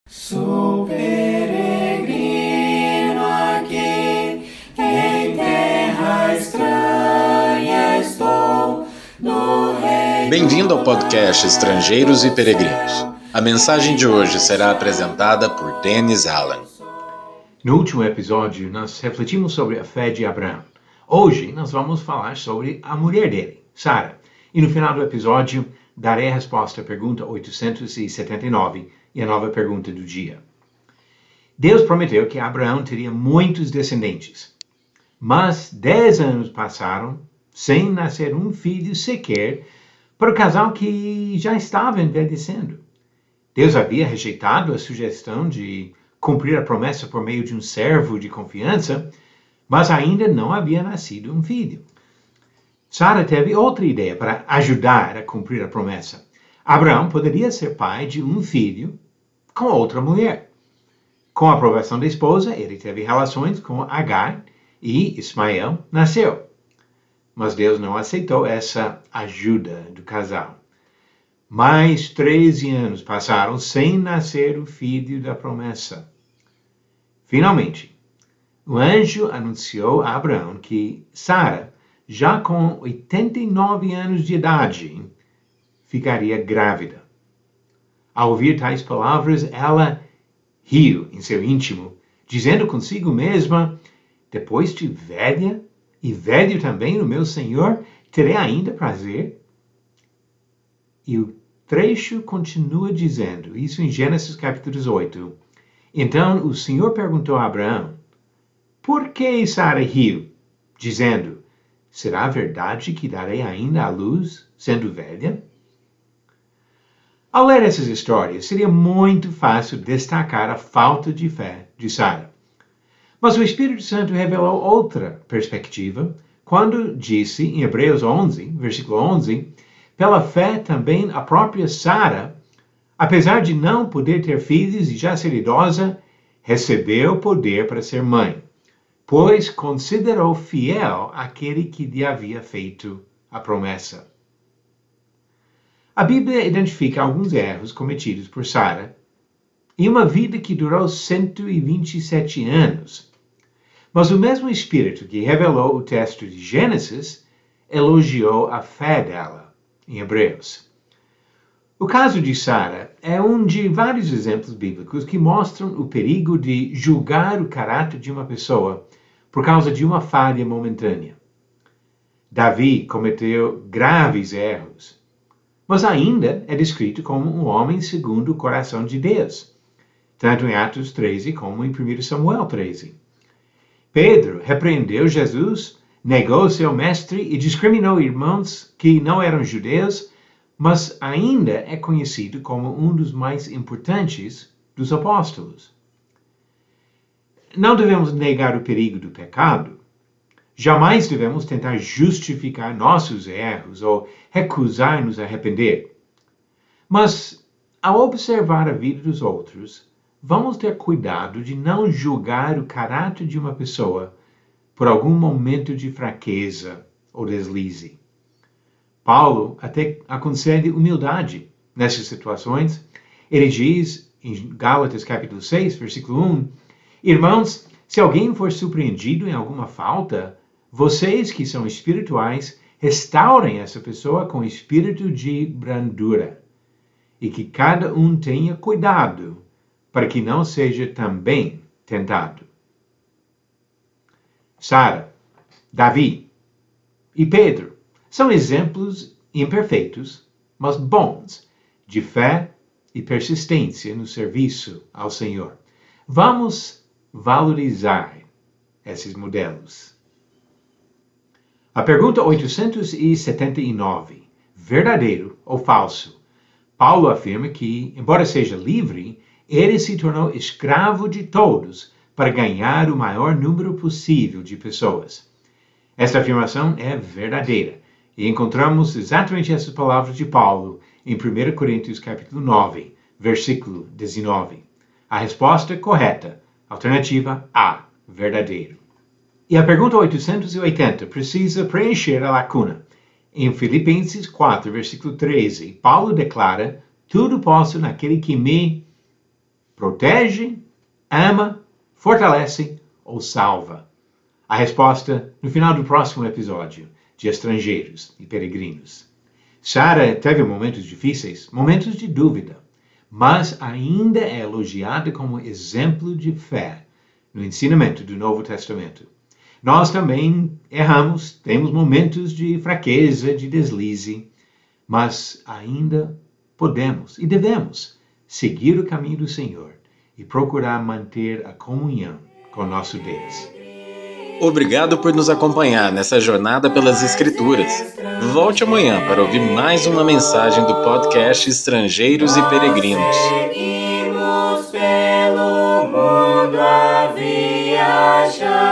Sou peregrino aqui, em terra estranha estou, no reino. Bem-vindo ao podcast Estrangeiros e Peregrinos. A mensagem de hoje será apresentada por Dennis Allen. No último episódio, nós refletimos sobre a fé de Abraão. Hoje, nós vamos falar sobre a mulher dele, Sara. E no final do episódio, darei a resposta à pergunta 879 e a nova pergunta do dia. Deus prometeu que Abraão teria muitos descendentes. Mas 10 anos passaram sem nascer um filho sequer para o casal que já estava envelhecendo. Deus havia rejeitado a sugestão de cumprir a promessa por meio de um servo de confiança, mas ainda não havia nascido um filho. Sara teve outra ideia para ajudar a cumprir a promessa. Abraão poderia ser pai de um filho com outra mulher. Com a aprovação da esposa, ele teve relações com Agar e Ismael nasceu. Mas Deus não aceitou essa ajuda do casal. Mais 13 anos passaram sem nascer o filho da promessa. Finalmente, o anjo anunciou a Abraão que Sara, já com 89 anos de idade, ficaria grávida. Ao ouvir tais palavras, ela riu em seu íntimo, dizendo consigo mesma: depois de velha e velho também no meu Senhor, terei ainda prazer? E o trecho continua dizendo, isso em Gênesis capítulo 8. Então o Senhor perguntou a Abraão: por que Sara riu, dizendo: será verdade que darei ainda à luz, sendo velha? Ao ler essas histórias, seria muito fácil destacar a falta de fé de Sara. Mas o Espírito Santo revelou outra perspectiva quando disse em Hebreus 11, versículo 11, pela fé também a própria Sara, apesar de não poder ter filhos e já ser idosa, recebeu poder para ser mãe, pois considerou fiel aquele que lhe havia feito a promessa. A Bíblia identifica alguns erros cometidos por Sara em uma vida que durou 127 anos. Mas o mesmo Espírito que revelou o texto de Gênesis elogiou a fé dela em Hebreus. O caso de Sara é um de vários exemplos bíblicos que mostram o perigo de julgar o caráter de uma pessoa por causa de uma falha momentânea. Davi cometeu graves erros, mas ainda é descrito como um homem segundo o coração de Deus, tanto em Atos 13 como em 1 Samuel 13. Pedro repreendeu Jesus, negou seu mestre e discriminou irmãos que não eram judeus, mas ainda é conhecido como um dos mais importantes dos apóstolos. Não devemos negar o perigo do pecado. Jamais devemos tentar justificar nossos erros ou recusar-nos a arrepender. Mas, ao observar a vida dos outros, vamos ter cuidado de não julgar o caráter de uma pessoa por algum momento de fraqueza ou deslize. Paulo até aconselha humildade nessas situações. Ele diz em Gálatas capítulo 6, versículo 1, irmãos, se alguém for surpreendido em alguma falta, vocês que são espirituais, restaurem essa pessoa com espírito de brandura, e que cada um tenha cuidado para que não seja também tentado. Sara, Davi e Pedro são exemplos imperfeitos, mas bons, de fé e persistência no serviço ao Senhor. Vamos valorizar esses modelos. A pergunta 879, verdadeiro ou falso? Paulo afirma que, embora seja livre, ele se tornou escravo de todos para ganhar o maior número possível de pessoas. Esta afirmação é verdadeira e encontramos exatamente essas palavras de Paulo em 1 Coríntios capítulo 9, versículo 19. A resposta correta, alternativa A, verdadeiro. E a pergunta 880 precisa preencher a lacuna. Em Filipenses 4, versículo 13, Paulo declara: tudo posso naquele que me protege, ama, fortalece ou salva? A resposta no final do próximo episódio de Estrangeiros e Peregrinos. Sara teve momentos difíceis, momentos de dúvida, mas ainda é elogiada como exemplo de fé no ensinamento do Novo Testamento. Nós também erramos, temos momentos de fraqueza, de deslize, mas ainda podemos e devemos seguir o caminho do Senhor e procurar manter a comunhão com nosso Deus. Obrigado por nos acompanhar nessa jornada pelas Escrituras. Volte amanhã para ouvir mais uma mensagem do podcast Estrangeiros e Peregrinos. Seguimos pelo mundo a viajar.